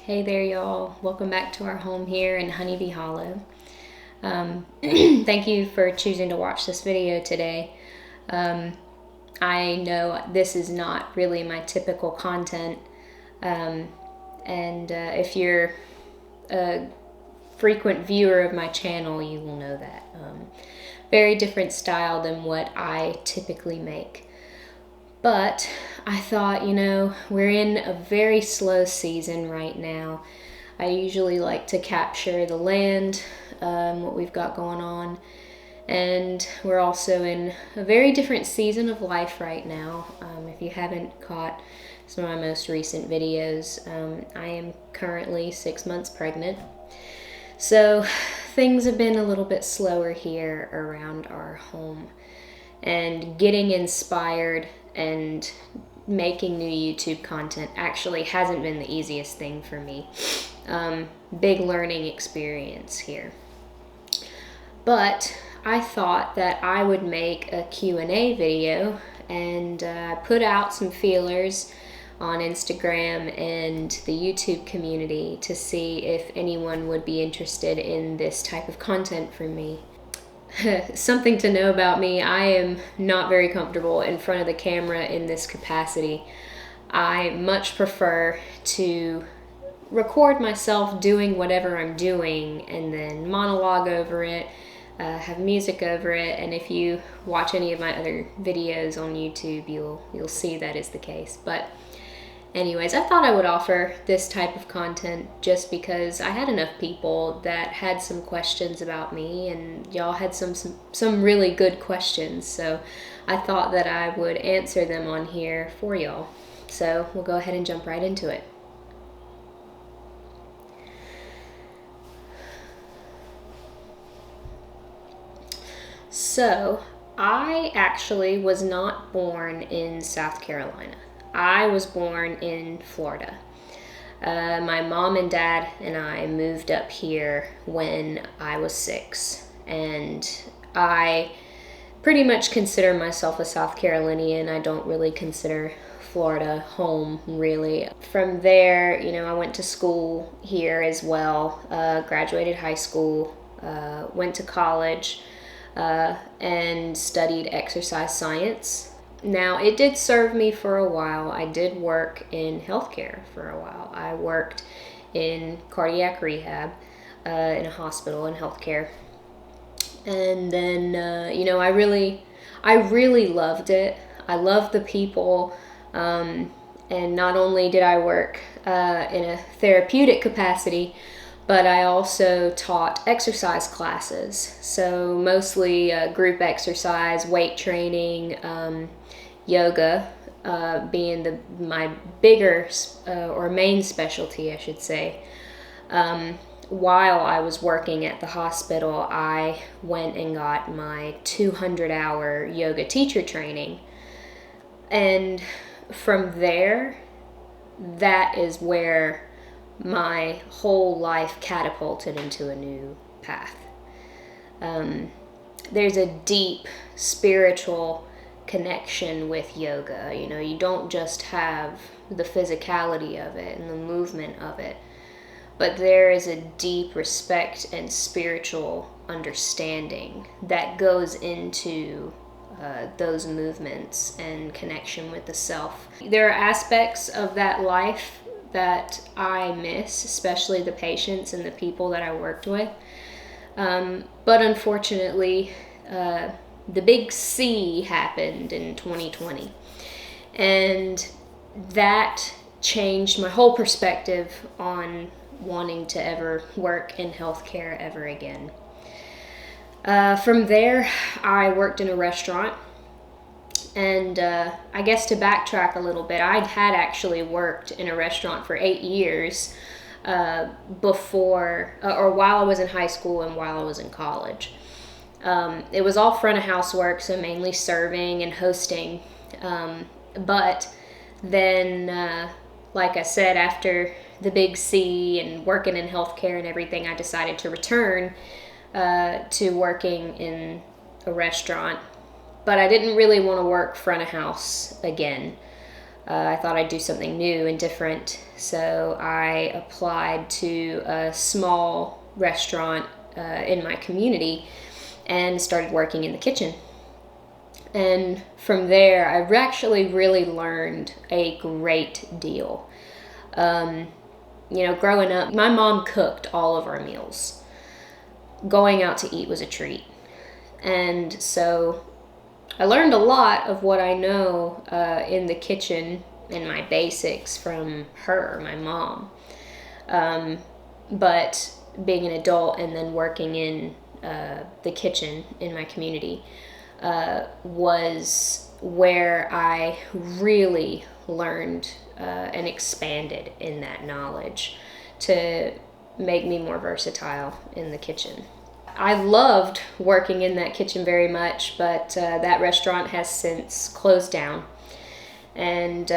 Hey there, y'all. Welcome back to our home here in Honeybee Hollow. Thank you for choosing to watch this video today. I know this is not really my typical content, and if you're a frequent viewer of my channel, you will know that. Very different style than what I typically make. But I thought, we're in a very slow season right now. I usually like to capture the land, what we've got going on. And we're also in a very different season of life right now. If you haven't caught some of my most recent videos, I am currently 6 months pregnant. So things have been a little bit slower here around our home. And getting inspired and making new YouTube content actually hasn't been the easiest thing for me. Big learning experience here. But I thought that I would make a Q&A video and put out some feelers on Instagram and the YouTube community to see if anyone would be interested in this type of content from me. Something to know about me, I am not very comfortable in front of the camera in this capacity. I much prefer to record myself doing whatever I'm doing and then monologue over it, have music over it, and if you watch any of my other videos on YouTube, you'll see that is the case. But anyways, I thought I would offer this type of content just because I had enough people that had some questions about me, and y'all had some really good questions. So I thought that I would answer them on here for y'all. So we'll go ahead and jump right into it. So I actually was not born in South Carolina. I was born in Florida. My mom and dad and I moved up here when I was 6, and I pretty much consider myself a South Carolinian. I don't really consider Florida home, really. From there, I went to school here as well, graduated high school, went to college, and studied exercise science. Now, it did serve me for a while. I did work in healthcare for a while. I worked in cardiac rehab in a hospital in healthcare. And then, I really loved it. I loved the people. And not only did I work in a therapeutic capacity, but I also taught exercise classes. So mostly group exercise, weight training, yoga being my bigger or main specialty, I should say. While I was working at the hospital, I went and got my 200-hour yoga teacher training. And from there, that is where my whole life catapulted into a new path. There's a deep spiritual connection with yoga. You don't just have the physicality of it and the movement of it, but there is a deep respect and spiritual understanding that goes into those movements and connection with the self. There are aspects of that life that I miss, especially the patients and the people that I worked with. But unfortunately, the big C happened in 2020. And that changed my whole perspective on wanting to ever work in healthcare ever again. From there, I worked in a restaurant. And I guess to backtrack a little bit, I had actually worked in a restaurant for 8 years before, or while I was in high school and while I was in college. It was all front of house work, so mainly serving and hosting. But then, like I said, after the big C and working in healthcare and everything, I decided to return to working in a restaurant. But I didn't really want to work front of house again. I thought I'd do something new and different, so I applied to a small restaurant in my community and started working in the kitchen. And from there, I've actually really learned a great deal. Growing up, my mom cooked all of our meals. Going out to eat was a treat. And so I learned a lot of what I know in the kitchen and my basics from her, my mom. But being an adult and then working in the kitchen in my community was where I really learned and expanded in that knowledge to make me more versatile in the kitchen. I loved working in that kitchen very much, but that restaurant has since closed down. And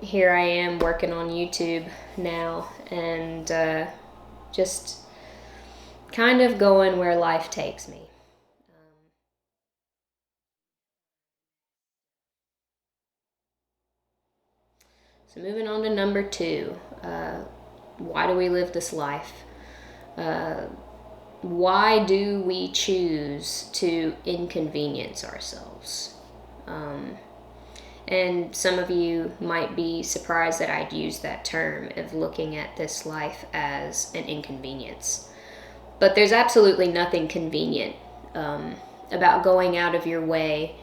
here I am working on YouTube now and just kind of going where life takes me. So moving on to number 2, why do we live this life? Why do we choose to inconvenience ourselves? And some of you might be surprised that I'd use that term of looking at this life as an inconvenience. But there's absolutely nothing convenient about going out of your way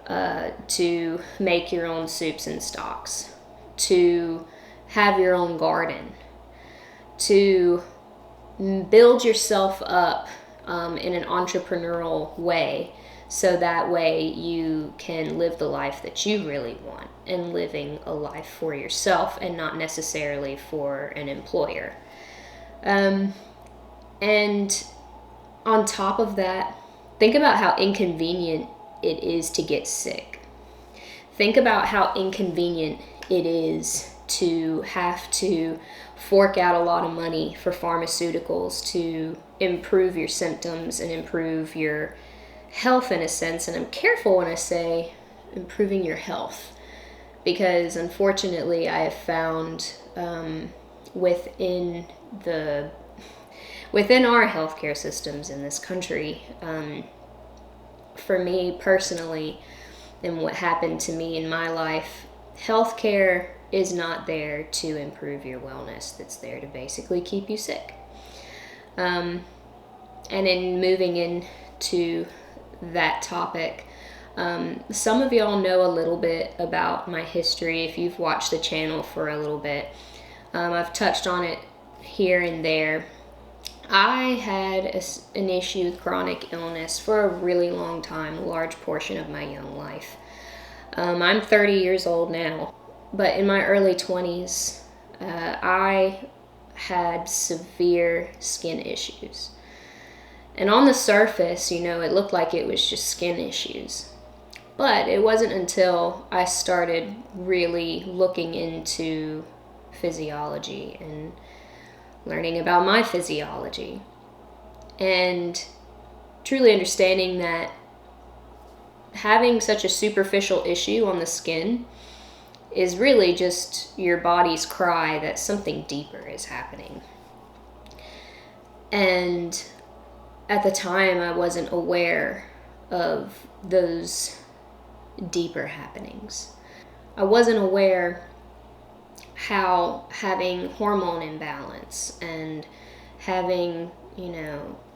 to make your own soups and stocks, to have your own garden, to build yourself up in an entrepreneurial way, so that way you can live the life that you really want and living a life for yourself and not necessarily for an employer. And on top of that, think about how inconvenient it is to get sick. Think about how inconvenient it is to have to fork out a lot of money for pharmaceuticals to improve your symptoms and improve your health in a sense. And I'm careful when I say improving your health, because unfortunately I have found within our healthcare systems in this country, for me personally, and what happened to me in my life, healthcare is not there to improve your wellness. It's there to basically keep you sick. And in moving into that topic, some of y'all know a little bit about my history if you've watched the channel for a little bit. I've touched on it here and there. I had an issue with chronic illness for a really long time, a large portion of my young life. I'm 30 years old now, but in my early 20s, I had severe skin issues. And on the surface, it looked like it was just skin issues. But it wasn't until I started really looking into physiology and learning about my physiology and truly understanding that having such a superficial issue on the skin is really just your body's cry that something deeper is happening. And at the time, I wasn't aware of those deeper happenings. I wasn't aware how having hormone imbalance and having,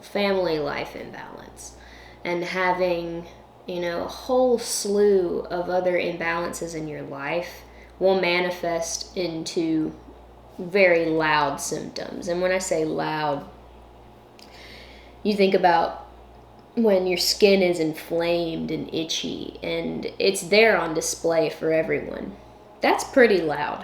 family life imbalance and having, a whole slew of other imbalances in your life will manifest into very loud symptoms. And when I say loud, you think about when your skin is inflamed and itchy and it's there on display for everyone. That's pretty loud.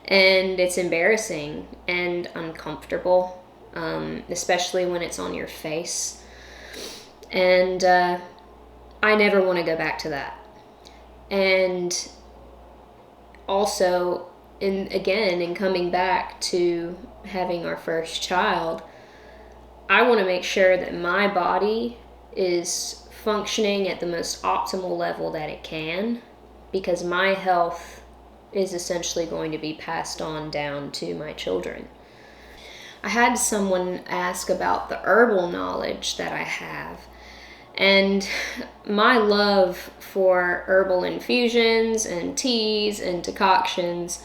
And it's embarrassing and uncomfortable, especially when it's on your face. And I never want to go back to that. And also, in coming back to having our first child, I want to make sure that my body is functioning at the most optimal level that it can because my health is essentially going to be passed on down to my children. I had someone ask about the herbal knowledge that I have. And my love for herbal infusions and teas and decoctions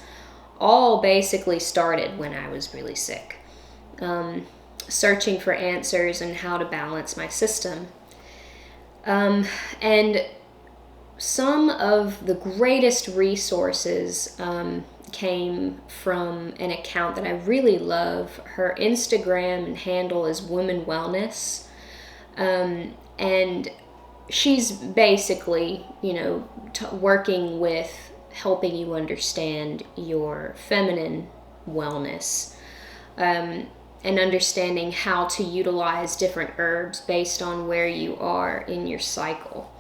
all basically started when I was really sick. Searching for answers and how to balance my system. And some of the greatest resources came from an account that I really love. Her Instagram handle is Woman Wellness. And she's basically, working with helping you understand your feminine wellness, and understanding how to utilize different herbs based on where you are in your cycle.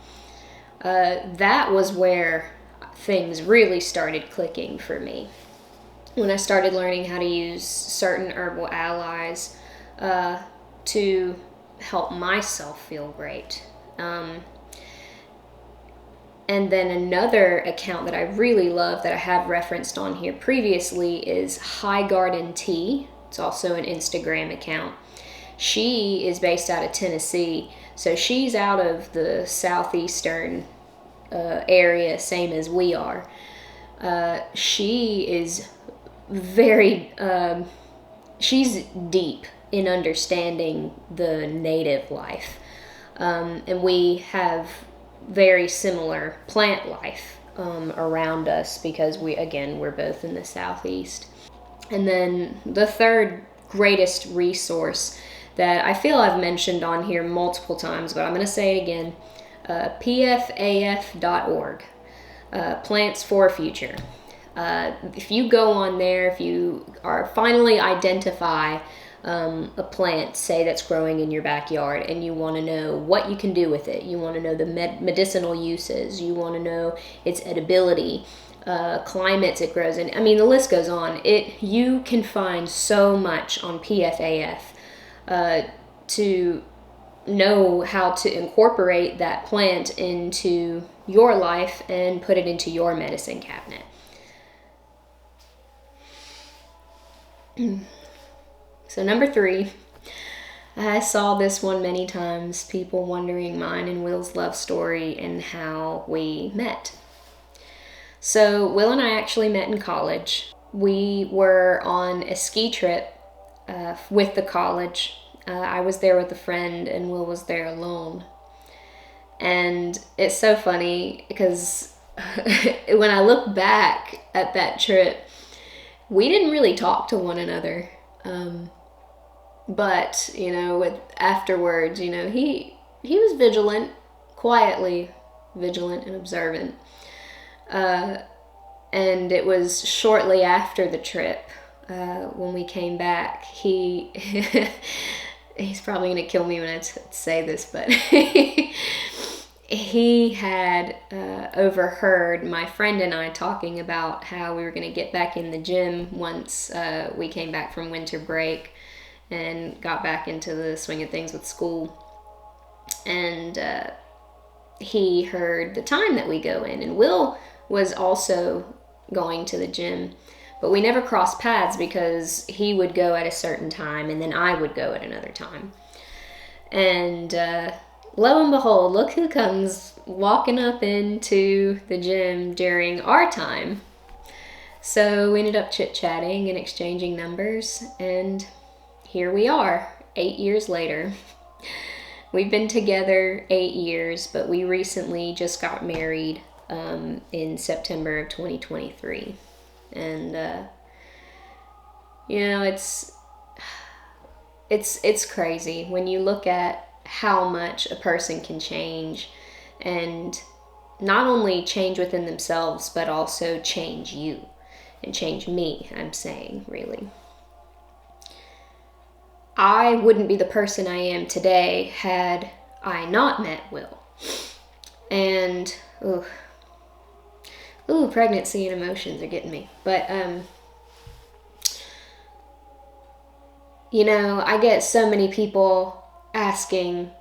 That was where things really started clicking for me. When I started learning how to use certain herbal allies to help myself feel great. And then another account that I really love that I have referenced on here previously is High Garden Tea. It's also an Instagram account. She is based out of Tennessee, so she's out of the southeastern area, same as we are. She is very, she's deep in understanding the native life. And we have very similar plant life around us because we're both in the southeast. And then the third greatest resource that I feel I've mentioned on here multiple times, but I'm going to say it again, pfaf.org, Plants for Future. If you go on there, if you are finally identify a plant, say, that's growing in your backyard, and you want to know what you can do with it, you want to know the medicinal uses, you want to know its edibility, climates it grows in. I mean, the list goes on. You can find so much on PFAF to know how to incorporate that plant into your life and put it into your medicine cabinet. So number 3, I saw this one many times, people wondering mine and Will's love story and how we met. So Will and I actually met in college. We were on a ski trip with the college. I was there with a friend and Will was there alone. And it's so funny because when I look back at that trip, we didn't really talk to one another. But, with afterwards, he was vigilant, quietly vigilant and observant. And it was shortly after the trip, when we came back, he's probably going to kill me when I say this, but he had overheard my friend and I talking about how we were going to get back in the gym once we came back from winter break and got back into the swing of things with school. And he heard the time that we go in. And Will was also going to the gym, but we never crossed paths because he would go at a certain time and then I would go at another time. And lo and behold, look who comes walking up into the gym during our time. So we ended up chit-chatting and exchanging numbers, and here we are, 8 years later. We've been together 8 years, but we recently just got married in September of 2023. And, it's crazy when you look at how much a person can change, and not only change within themselves, but also change you and change me, I'm saying, really. I wouldn't be the person I am today had I not met Will. And, pregnancy and emotions are getting me. But, I get so many people asking,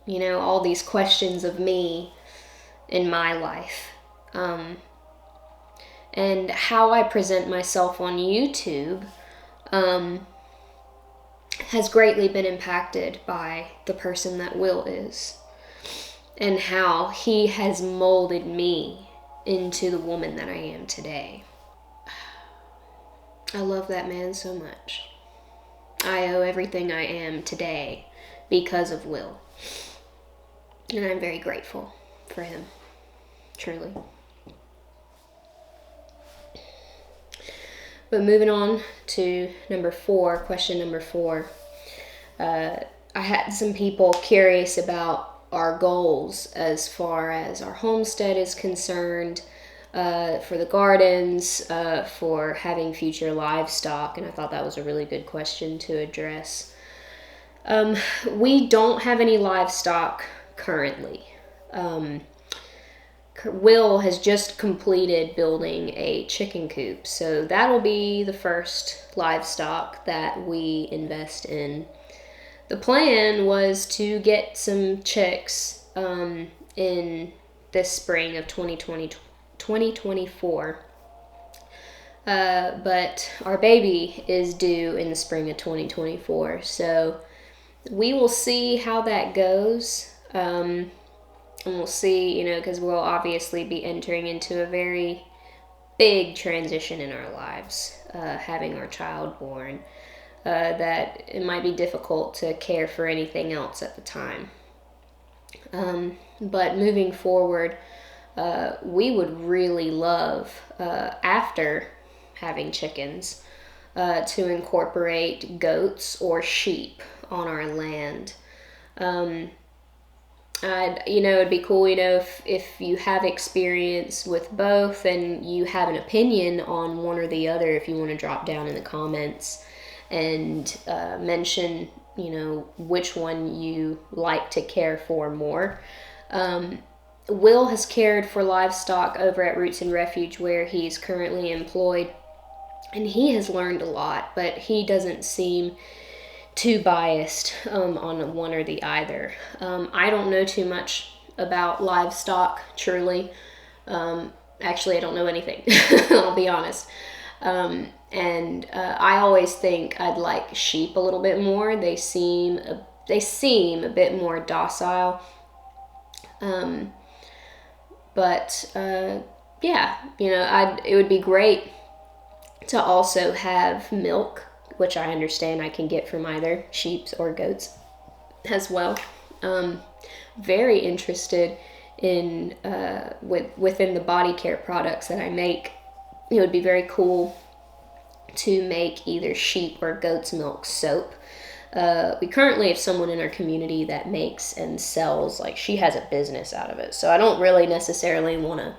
all these questions of me in my life. And how I present myself on YouTube has greatly been impacted by the person that Will is, and how he has molded me into the woman that I am today. I love that man so much. I owe everything I am today because of Will. And I'm very grateful for him, truly. But moving on to question number 4. I had some people curious about our goals as far as our homestead is concerned, for the gardens, for having future livestock, and I thought that was a really good question to address. We don't have any livestock currently. Will has just completed building a chicken coop, so that'll be the first livestock that we invest in. The plan was to get some chicks in this spring of 2024, but our baby is due in the spring of 2024, so we will see how that goes. And we'll see, because we'll obviously be entering into a very big transition in our lives, having our child born, that it might be difficult to care for anything else at the time. But moving forward, we would really love, after having chickens, to incorporate goats or sheep on our land. It'd be cool, if you have experience with both and you have an opinion on one or the other, if you want to drop down in the comments and mention, which one you like to care for more. Will has cared for livestock over at Roots and Refuge, where he's currently employed, and he has learned a lot, but he doesn't seem too biased on one or the other. I don't know too much about livestock, truly. Actually, I don't know anything. I'll be honest. And I always think I'd like sheep a little bit more. They seem a bit more docile. It would be great to also have milk, which I understand I can get from either sheep or goats as well. Very interested in within the body care products that I make. It would be very cool to make either sheep or goat's milk soap. We currently have someone in our community that makes and sells, she has a business out of it. So I don't really necessarily want to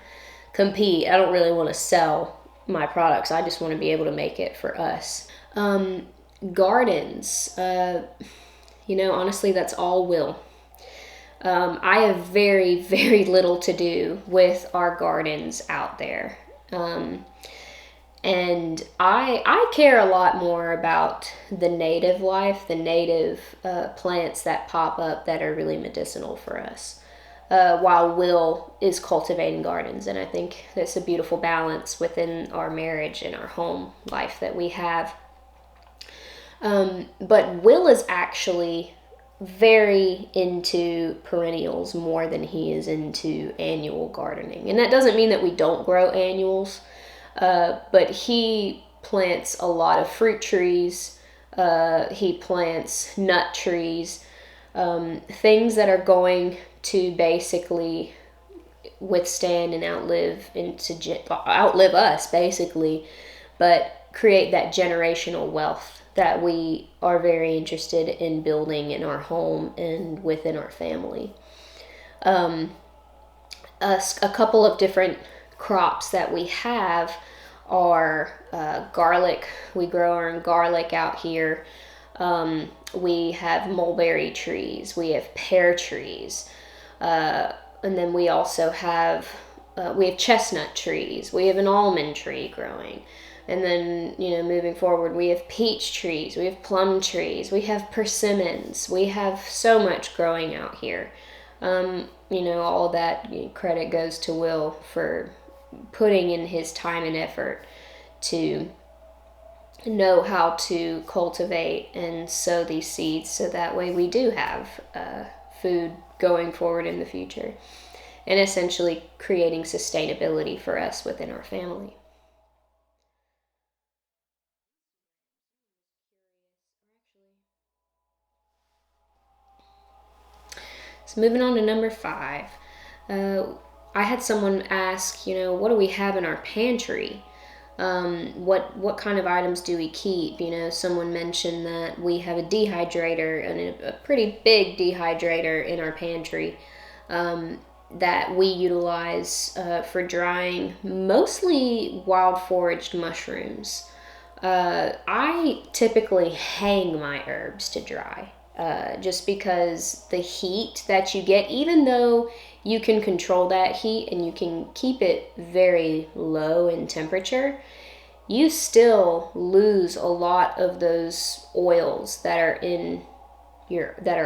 compete. I don't really want to sell my products. I just want to be able to make it for us. Gardens, honestly, that's all Will. I have very, very little to do with our gardens out there. And I care a lot more about the native life, the native plants that pop up that are really medicinal for us, while Will is cultivating gardens. And I think that's a beautiful balance within our marriage and our home life that we have. But Will is actually very into perennials more than he is into annual gardening. And that doesn't mean that we don't grow annuals, but he plants a lot of fruit trees. He plants nut trees, things that are going to basically withstand and outlive us, basically, but create that generational wealth that we are very interested in building in our home and within our family. A couple of different crops that we have are garlic. We grow our own garlic out here. We have mulberry trees. We have pear trees. And then we also have chestnut trees. We have an almond tree growing. And then, moving forward, we have peach trees, we have plum trees, we have persimmons, we have so much growing out here. All of that credit goes to Will for putting in his time and effort to know how to cultivate and sow these seeds, so that way we do have food going forward in the future, and essentially creating sustainability for us within our family. So moving on to number 5. I had someone ask, what do we have in our pantry? What kind of items do we keep? Someone mentioned that we have a dehydrator, and a pretty big dehydrator in our pantry that we utilize for drying mostly wild foraged mushrooms. I typically hang my herbs to dry. Just because the heat that you get, even though you can control that heat and you can keep it very low in temperature, you still lose a lot of those oils that are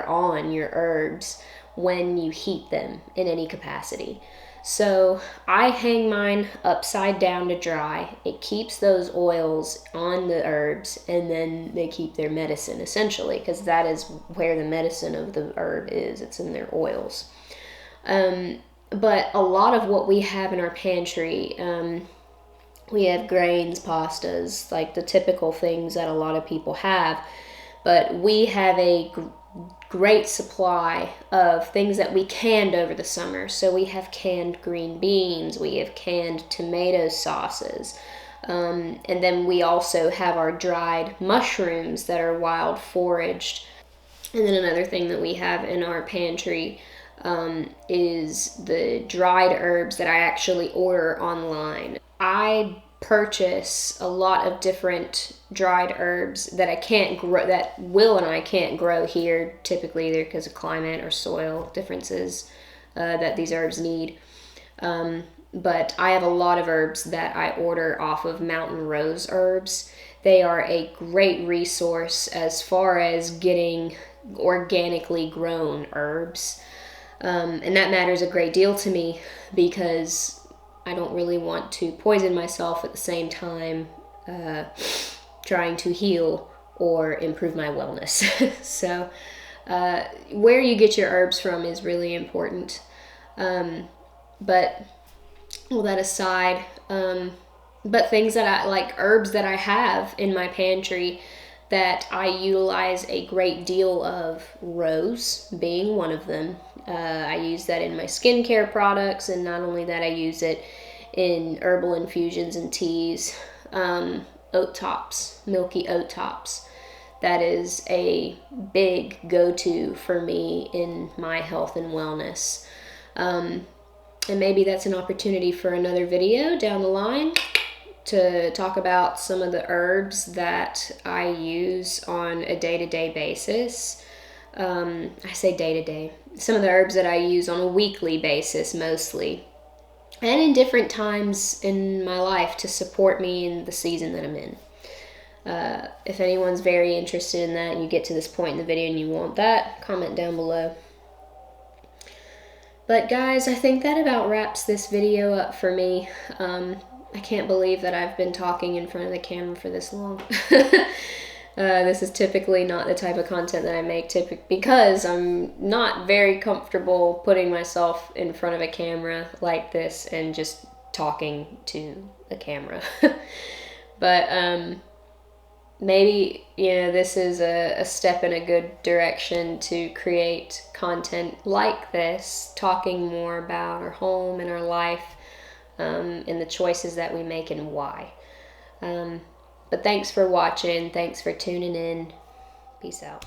on your herbs when you heat them in any capacity. So I hang mine upside down to dry. It keeps those oils on the herbs, and then they keep their medicine, essentially, because that is where the medicine of the herb is. It's in their oils. But a lot of what we have in our pantry, we have grains, pastas, like the typical things that a lot of people have. But we have a great supply of things that we canned over the summer. So we have canned green beans, we have canned tomato sauces, and then we also have our dried mushrooms that are wild foraged. And then another thing that we have in our pantry is the dried herbs that I actually order online. I purchase a lot of different dried herbs that I can't grow, that Will and I can't grow here, typically either because of climate or soil differences that these herbs need. But I have a lot of herbs that I order off of Mountain Rose Herbs. They are a great resource as far as getting organically grown herbs. And that matters a great deal to me because I don't really want to poison myself at the same time trying to heal or improve my wellness. So where you get your herbs from is really important. But all that aside, but things that I like, herbs that I have in my pantry that I utilize a great deal of, rose being one of them. I use that in my skincare products, and not only that, I use it in herbal infusions and teas. Oat tops, milky oat tops. That is a big go-to for me in my health and wellness. And maybe that's an opportunity for another video down the line to talk about some of the herbs that I use on a day-to-day basis. I say day-to-day. Some of the herbs that I use on a weekly basis mostly, and in different times in my life to support me in the season that I'm in. If anyone's very interested in that and you get to this point in the video and you want that, comment down below. But guys, I think that about wraps this video up for me. I can't believe that I've been talking in front of the camera for this long. This is typically not the type of content that I make because I'm not very comfortable putting myself in front of a camera like this and just talking to the camera. But maybe, this is a step in a good direction to create content like this, talking more about our home and our life, and the choices that we make and why. But thanks for watching. Thanks for tuning in. Peace out.